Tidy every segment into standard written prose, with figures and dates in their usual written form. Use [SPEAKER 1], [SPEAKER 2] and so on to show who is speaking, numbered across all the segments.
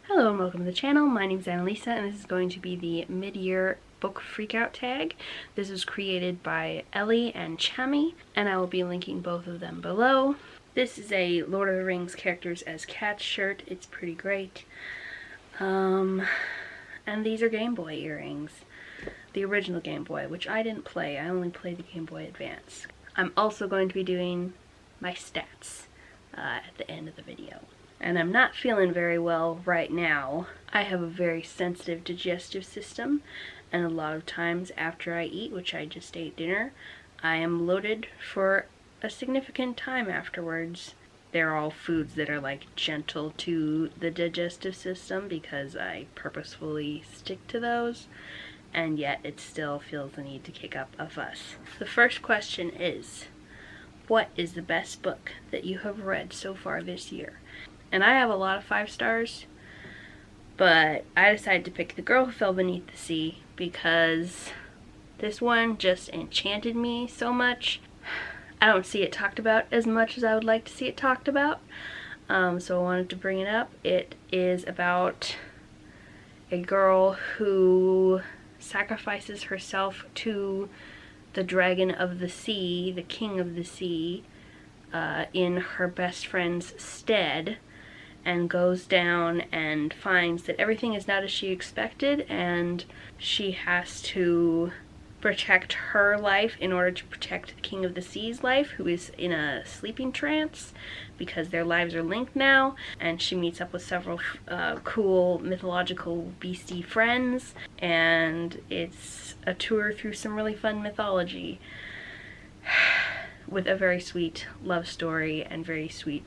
[SPEAKER 1] Hello and welcome to the channel. My name is Annalisa and this is going to be the mid-year book freakout tag. This was created by Ellie and Chami and I will be linking both of them below. This is a Lord of the Rings characters as cats shirt. It's pretty great. And these are Game Boy earrings. The original Game Boy, which I didn't play. I only played the Game Boy Advance. I'm also going to be doing my stats at the end of the video. And I'm not feeling very well right now. I have a very sensitive digestive system, and a lot of times after I eat, which I just ate dinner, I am bloated for a significant time afterwards. They're all foods that are like gentle to the digestive system because I purposefully stick to those, and yet it still feels the need to kick up a fuss. The first question is, what is the best book that you have read so far this year? And I have a lot of 5 stars, but I decided to pick The Girl Who Fell Beneath the Sea because this one just enchanted me so much. I don't see it talked about as much as I would like to see it talked about, so I wanted to bring it up. It is about a girl who sacrifices herself to the dragon of the sea, the king of the sea, in her best friend's stead, and goes down and finds that everything is not as she expected, and she has to protect her life in order to protect the king of the sea's life, who is in a sleeping trance because their lives are linked now. And she meets up with several cool mythological beastie friends, and it's a tour through some really fun mythology with a very sweet love story and very sweet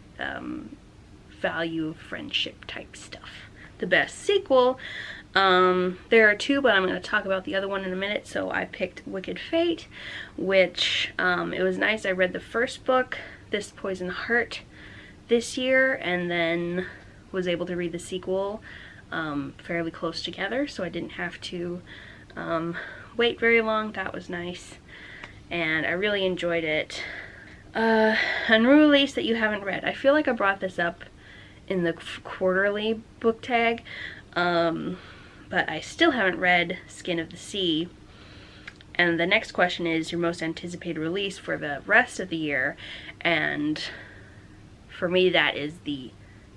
[SPEAKER 1] value of friendship type stuff. The best sequel, there are 2, but I'm going to talk about the other one in a minute. So I picked Wicked Fate, which it was nice. I read the first book, This Poison Heart, this year, and then was able to read the sequel fairly close together, so I didn't have to wait very long. That was nice, and I really enjoyed it. Unruly Release that you haven't read. I feel like I brought this up in the quarterly book tag, but I still haven't read Skin of the Sea. And the next question is your most anticipated release for the rest of the year, and for me that is the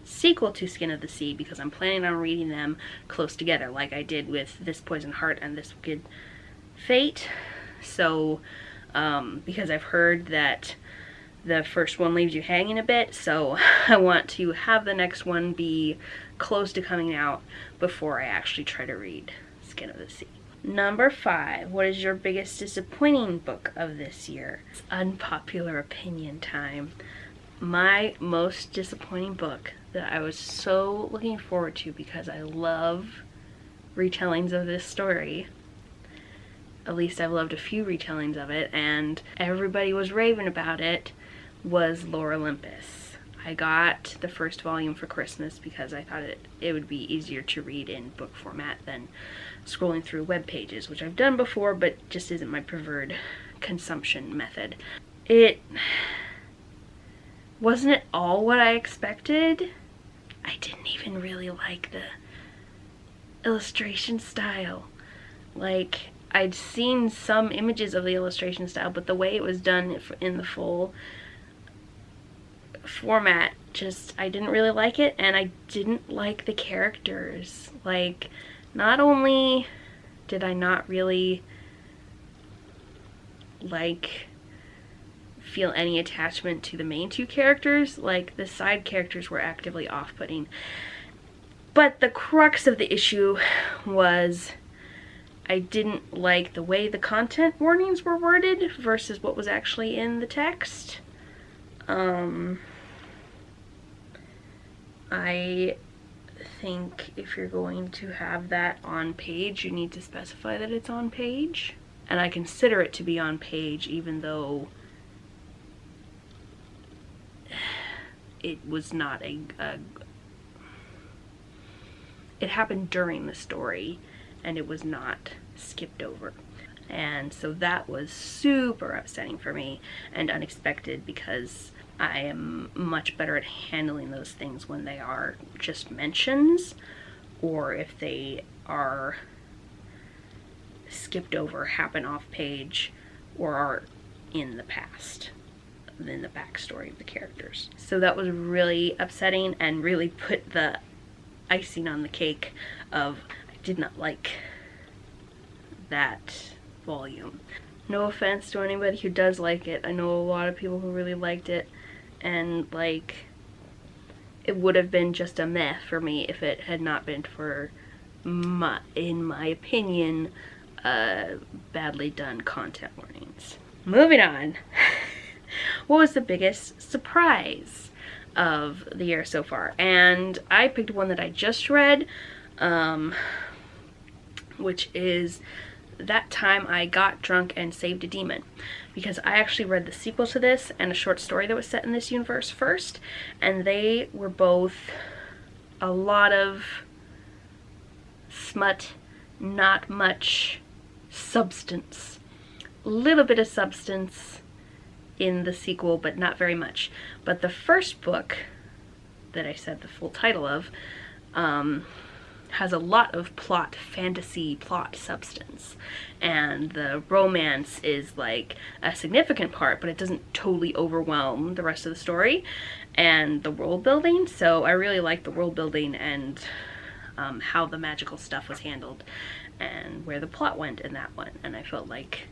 [SPEAKER 1] sequel to Skin of the Sea, because I'm planning on reading them close together like I did with This Poison Heart and This Wicked Fate. So because I've heard that the first one leaves you hanging a bit, so I want to have the next one be close to coming out before I actually try to read Skin of the Sea. Number 5, what is your biggest disappointing book of this year? It's unpopular opinion time. My most disappointing book that I was so looking forward to because I love retellings of this story. At least I've loved a few retellings of it, and everybody was raving about it, was Lore Olympus. I got the first volume for Christmas because I thought it would be easier to read in book format than scrolling through web pages, which I've done before but just isn't my preferred consumption method. It wasn't at all what I expected. I didn't even really like the illustration style. Like, I'd seen some images of the illustration style, but the way it was done in the full format, just, I didn't really like it, and I didn't like the characters. Like, not only did I not really feel any attachment to the main 2 characters, like the side characters were actively off-putting, but the crux of the issue was I didn't like the way the content warnings were worded versus what was actually in the text. I think if you're going to have that on page, you need to specify that it's on page. And I consider it to be on page even though it was not it happened during the story and it was not skipped over. And so that was super upsetting for me and unexpected because I am much better at handling those things when they are just mentions or if they are skipped over, happen off page, or are in the past, in the backstory of the characters. So that was really upsetting and really put the icing on the cake of I did not like that volume. No offense to anybody who does like it. I know a lot of people who really liked it, and like it would have been just a meh for me if it had not been for in my opinion, badly done content warnings. Moving on. What was the biggest surprise of the year so far? And I picked one that I just read, which is That Time I Got Drunk and Saved a Demon, because I actually read the sequel to this and a short story that was set in this universe first, and they were both a lot of smut, not much substance. A little bit of substance in the sequel, but not very much. But the first book that I said the full title of has a lot of plot, fantasy plot substance, and the romance is like a significant part, but it doesn't totally overwhelm the rest of the story and the world building. So I really like the world building and how the magical stuff was handled and where the plot went in that one, and I felt like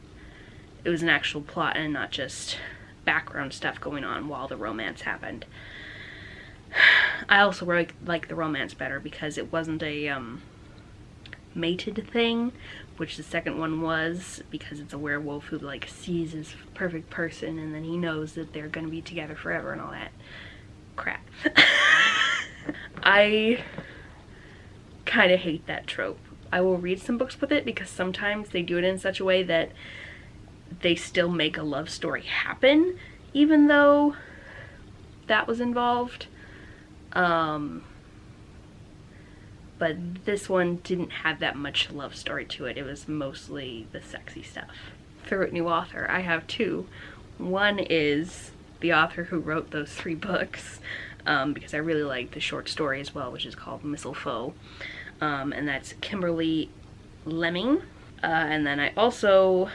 [SPEAKER 1] it was an actual plot and not just background stuff going on while the romance happened. I also really like the romance better because it wasn't a mated thing, which the second one was, because it's a werewolf who like sees his perfect person and then he knows that they're gonna be together forever and all that crap. I kind of hate that trope. I will read some books with it because sometimes they do it in such a way that they still make a love story happen even though that was involved. But this one didn't have that much love story to it. It was mostly the sexy stuff. Favorite new author, I have two. One is the author who wrote those 3 books, because I really like the short story as well, which is called Mistletoe, and that's Kimberly Lemming. And then I also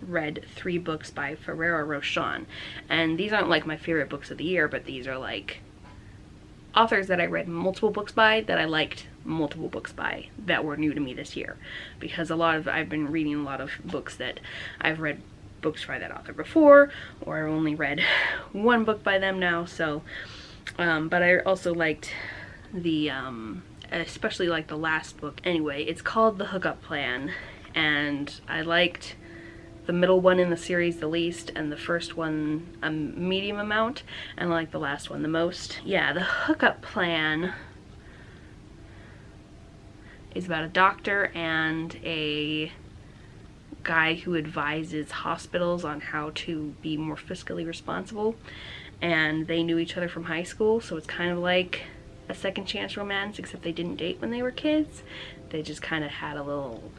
[SPEAKER 1] read 3 books by Ferrero Rocher, and these aren't like my favorite books of the year, but these are like authors that I read multiple books by, that I liked multiple books by, that were new to me this year, because I've been reading a lot of books that I've read books by that author before, or I've only read 1 book by them now. So but I also liked the especially like the last book. Anyway, it's called The Hookup Plan, and I liked the middle one in the series the least, and the first one a medium amount, and I like the last one the most. Yeah, The Hookup Plan is about a doctor and a guy who advises hospitals on how to be more fiscally responsible, and they knew each other from high school, so it's kind of like a second chance romance, except they didn't date when they were kids. They just kind of had a little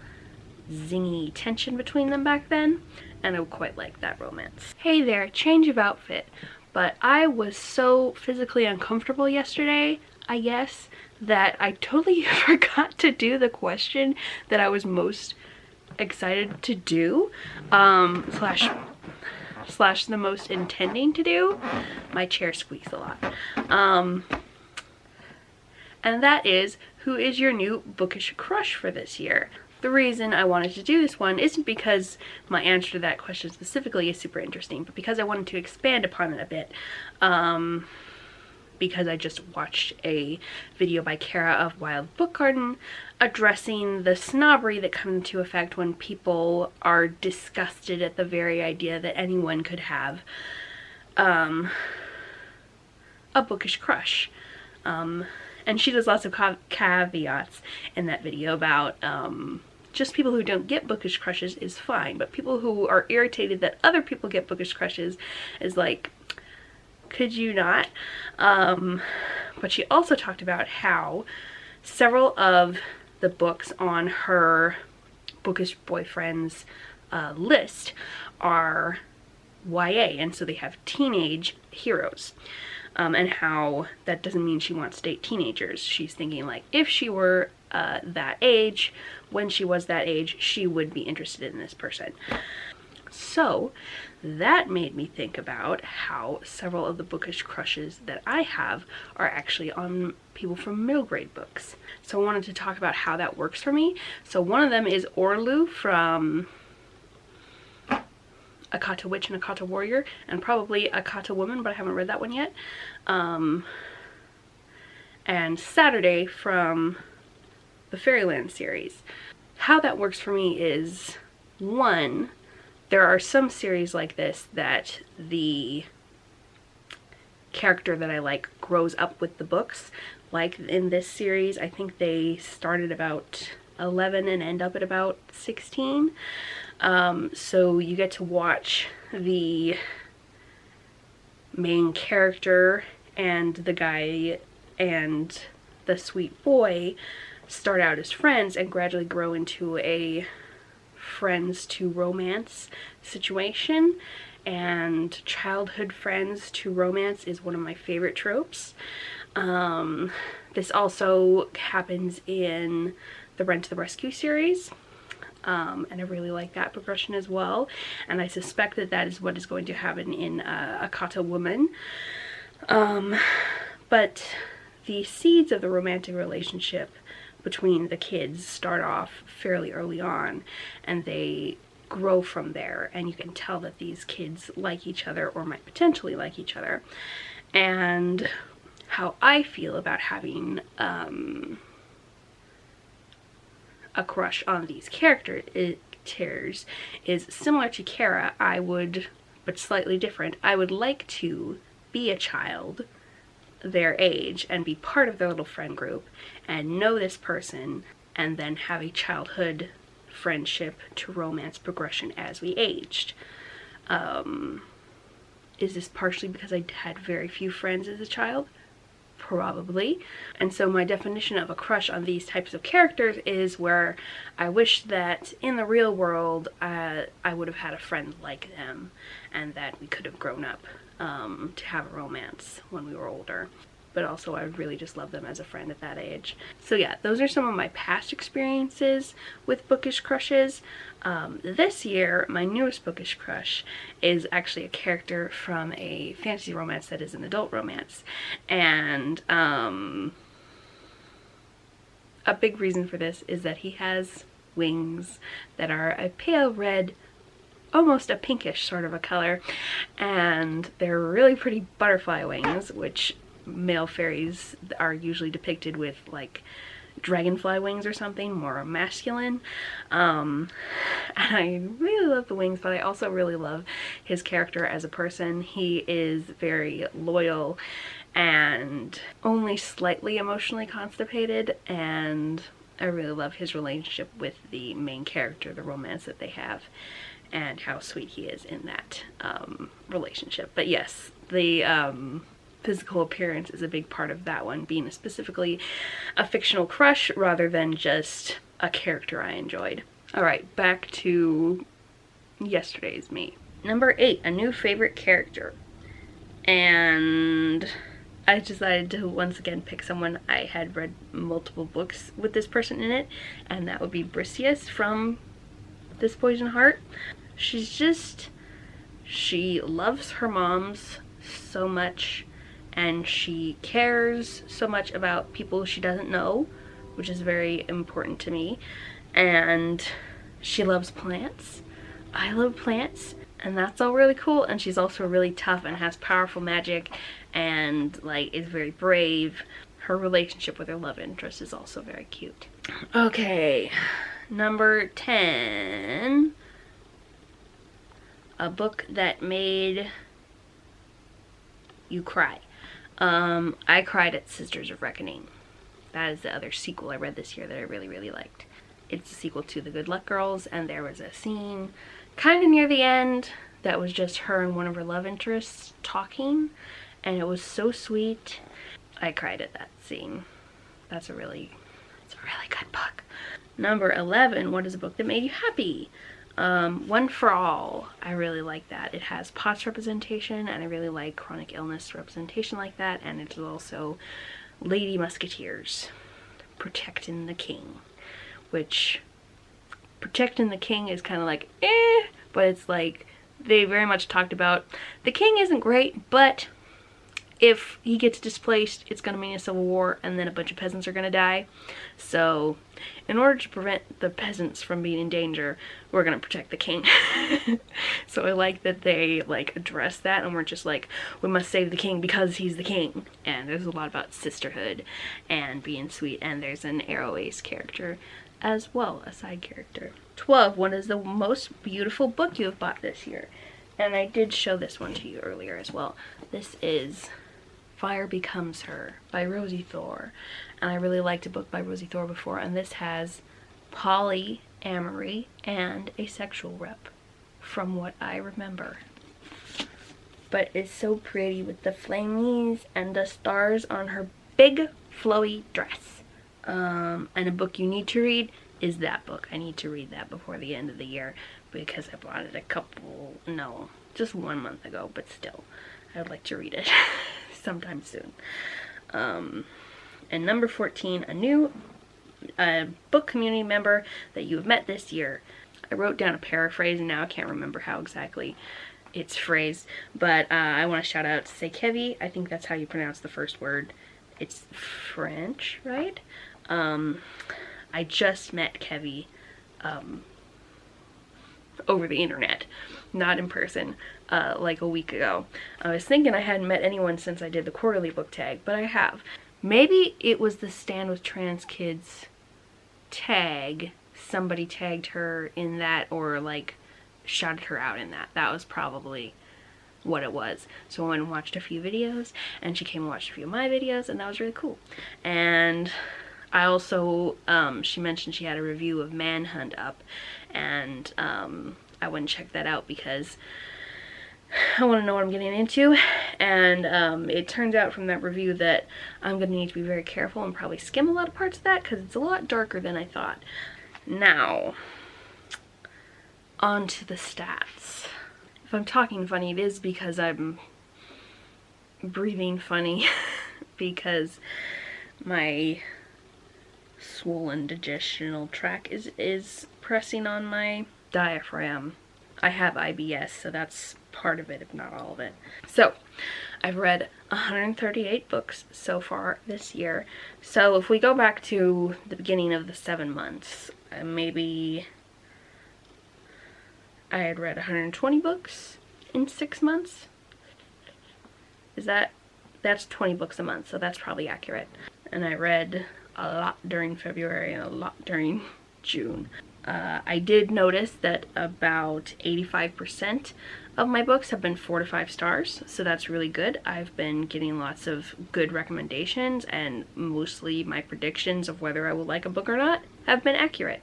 [SPEAKER 1] zingy tension between them back then, and I quite like that romance. Hey there, change of outfit, but I was so physically uncomfortable yesterday, I guess, that I totally forgot to do the question that I was most excited to do, slash the most intending to do. My chair squeaks a lot. And that is, who is your new bookish crush for this year? The reason I wanted to do this one isn't because my answer to that question specifically is super interesting, but because I wanted to expand upon it a bit. Because I just watched a video by Kara of Wild Book Garden addressing the snobbery that comes into effect when people are disgusted at the very idea that anyone could have a bookish crush. And she does lots of caveats in that video about just people who don't get bookish crushes is fine, but people who are irritated that other people get bookish crushes is like, could you not? But she also talked about how several of the books on her bookish boyfriend's list are YA, and so they have teenage heroes. and how that doesn't mean she wants to date teenagers. She's thinking like, if she were that age, when she was that age, she would be interested in this person. So that made me think about how several of the bookish crushes that I have are actually on people from middle grade books. So I wanted to talk about how that works for me. So one of them is Orlu from Akata Witch and Akata Warrior, and probably Akata Woman, but I haven't read that one yet. And Saturday from the Fairyland series. How that works for me is, one, there are some series like this that the character that I like grows up with the books. Like in this series, I think they started about 11 and end up at about 16. So you get to watch the main character and the guy and the sweet boy start out as friends and gradually grow into a friends to romance situation. And childhood friends to romance is one of my favorite tropes. This also happens in the Rent to the Rescue series. And I really like that progression as well. And I suspect that that is what is going to happen in Akata Woman. But the seeds of the romantic relationship between the kids start off fairly early on, and they grow from there, and you can tell that these kids like each other or might potentially like each other. And how I feel about having a crush on these characters is similar to Kara. I would, but slightly different, I would like to be a child their age and be part of their little friend group and know this person, and then have a childhood friendship to romance progression as we aged. Is this partially because I had very few friends as a child? Probably. And so my definition of a crush on these types of characters is where I wish that in the real world I would have had a friend like them, and that we could have grown up to have a romance when we were older. But also I would really just love them as a friend at that age. So yeah, those are some of my past experiences with bookish crushes. This year, my newest bookish crush is actually a character from a fantasy romance that is an adult romance. And a big reason for this is that he has wings that are a pale red, almost a pinkish sort of a color, and they're really pretty butterfly wings, which male fairies are usually depicted with like dragonfly wings or something, more masculine. And I really love the wings, but I also really love his character as a person. He is very loyal and only slightly emotionally constipated, and I really love his relationship with the main character, the romance that they have, and how sweet he is in that relationship. But yes, the physical appearance is a big part of that one, being specifically a fictional crush rather than just a character I enjoyed. Alright, back to yesterday's me. Number 8, a new favorite character. And I decided to once again pick someone I had read multiple books with this person in it, and that would be Briseis from This Poison Heart. She loves her moms so much, and she cares so much about people she doesn't know, which is very important to me. And she loves plants. I love plants, and that's all really cool. And she's also really tough and has powerful magic, and like is very brave. Her relationship with her love interest is also very cute. Okay, number 10. A book that made you cry. I cried at Sisters of Reckoning. That is the other sequel I read this year that I really, really liked. It's a sequel to The Good Luck Girls, and there was a scene kind of near the end that was just her and one of her love interests talking, and it was so sweet. I cried at that scene. It's a really good book. Number 11, what is a book that made you happy? One for All, I really like that. It has POTS representation, and I really like chronic illness representation like that, and it's also Lady Musketeers, Protecting the King, which Protecting the King is kind of like, but it's like, they very much talked about the king isn't great, but if he gets displaced, it's going to mean a civil war, and then a bunch of peasants are going to die. So in order to prevent the peasants from being in danger, we're going to protect the king. So I like that they like address that, and we're just like, we must save the king because he's the king. And there's a lot about sisterhood and being sweet, and there's an Arrow Ace character as well, a side character. 12, what is the most beautiful book you have bought this year? And I did show this one to you earlier as well. This is Fire Becomes Her by Rosie Thor. And I really liked a book by Rosie Thor before, and this has polyamory and asexual rep, from what I remember. But it's so pretty with the flamies and the stars on her big flowy dress. And a book you need to read is that book. I need to read that before the end of the year because I bought it just 1 month ago, but still, I would like to read it sometime soon. And number 14, a new book community member that you have met this year. I wrote down a paraphrase, and now I can't remember how exactly it's phrased, but I want to shout out to say Kevy. I think that's how you pronounce the first word. It's French, right? I just met Kevy over the internet, not in person, like a week ago. I was thinking I hadn't met anyone since I did the quarterly book tag, but I have. Maybe it was the Stand with Trans Kids tag. Somebody tagged her in that, or like shouted her out in that. That was probably what it was. So I went and watched a few videos, and she came and watched a few of my videos, and that was really cool. And I also, she mentioned she had a review of Manhunt up, and I went and checked that out because I want to know what I'm getting into. And it turns out from that review that I'm going to need to be very careful and probably skim a lot of parts of that because it's a lot darker than I thought. Now, on to the stats. If I'm talking funny, it is because I'm breathing funny because my swollen digestional tract is pressing on my diaphragm. I have IBS, so that's part of it, if not all of it. So, I've read 138 books so far this year. So if we go back to the beginning of the 7 months, maybe I had read 120 books in 6 months. That's 20 books a month, so that's probably accurate. And I read a lot during February and a lot during June. I did notice that about 85% of my books have been 4 to 5 stars, so that's really good. I've been getting lots of good recommendations, and mostly my predictions of whether I will like a book or not have been accurate.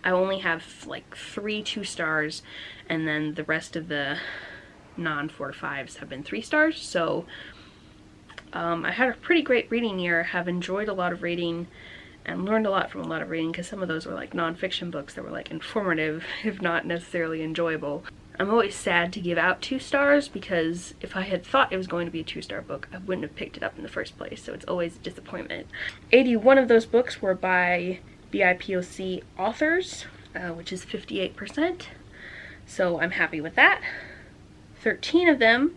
[SPEAKER 1] I only have like 3 2 stars, and then the rest of the non 4 to 5s have been 3 stars, so I had a pretty great reading year, have enjoyed a lot of reading, and learned a lot from a lot of reading, because some of those were like non-fiction books that were like informative, if not necessarily enjoyable. I'm always sad to give out 2 stars, because if I had thought it was going to be a 2-star book, I wouldn't have picked it up in the first place, so it's always a disappointment. 81 of those books were by BIPOC authors, which is 58%, so I'm happy with that. 13 of them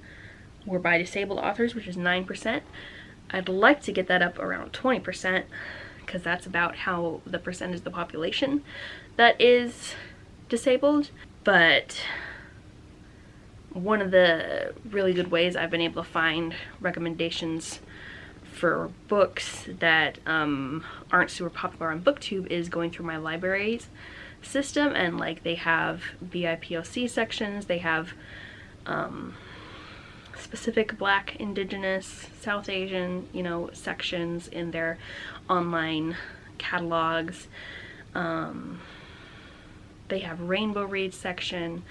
[SPEAKER 1] were by disabled authors, which is 9%. I'd like to get that up around 20%, because that's about how the percentage of the population that is disabled. But one of the really good ways I've been able to find recommendations for books that aren't super popular on BookTube is going through my libraries system, and like they have BIPOC sections, they have specific Black, Indigenous, South Asian, sections in their online catalogs. They have Rainbow Read section,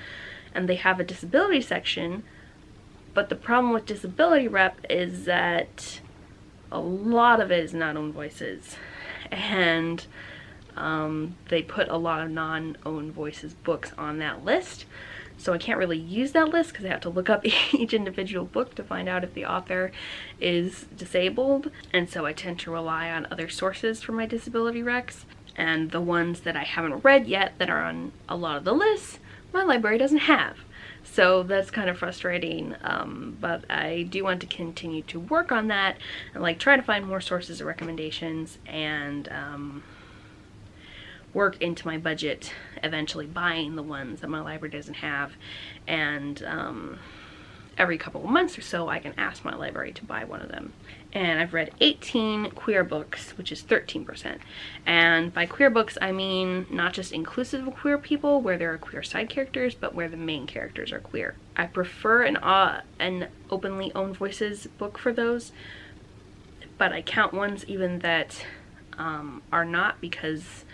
[SPEAKER 1] and they have a disability section, but the problem with disability rep is that a lot of it is not own voices, and they put a lot of non-owned voices books on that list. So I can't really use that list because I have to look up each individual book to find out if the author is disabled. And so I tend to rely on other sources for my disability recs. And the ones that I haven't read yet that are on a lot of the lists, my library doesn't have. So that's kind of frustrating, but I do want to continue to work on that and like try to find more sources of recommendations and work into my budget, eventually buying the ones that my library doesn't have, and every couple of months or so I can ask my library to buy one of them. And I've read 18 queer books, which is 13%. And by queer books I mean not just inclusive of queer people where there are queer side characters, but where the main characters are queer. I prefer an openly owned voices book for those, but I count ones even that are not, because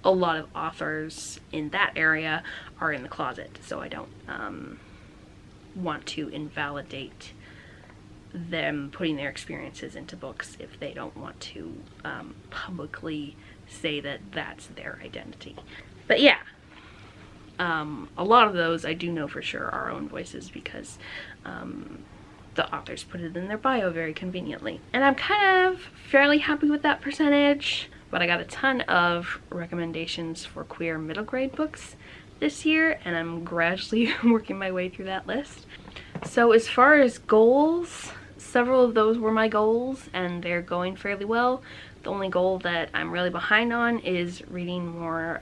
[SPEAKER 1] a lot of authors in that area are in the closet, so I don't want to invalidate them putting their experiences into books if they don't want to publicly say that that's their identity. But yeah, a lot of those I do know for sure are own voices because the authors put it in their bio very conveniently. And I'm kind of fairly happy with that percentage, but I got a ton of recommendations for queer middle grade books this year, and I'm gradually working my way through that list. So as far as goals, several of those were my goals and they're going fairly well. The only goal that I'm really behind on is reading more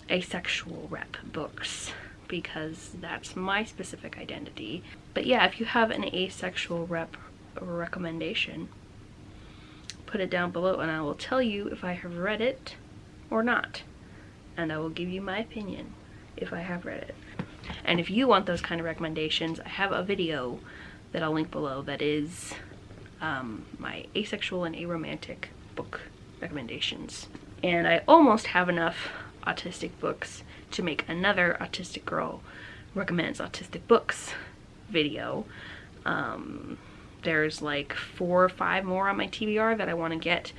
[SPEAKER 1] asexual rep books, because that's my specific identity. But yeah, if you have an asexual rep recommendation, put it down below and I will tell you if I have read it or not. And I will give you my opinion if I have read it. And if you want those kind of recommendations, I have a video that I'll link below that is my asexual and aromantic book recommendations. And I almost have enough autistic books to make another autistic girl recommends autistic books video. There's like 4 or 5 more on my TBR that I want to get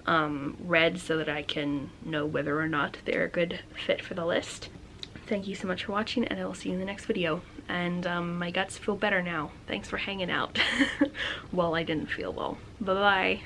[SPEAKER 1] read so that I can know whether or not they're a good fit for the list. Thank you so much for watching, and I will see you in the next video. And my guts feel better now. Thanks for hanging out while I didn't feel well. Bye bye.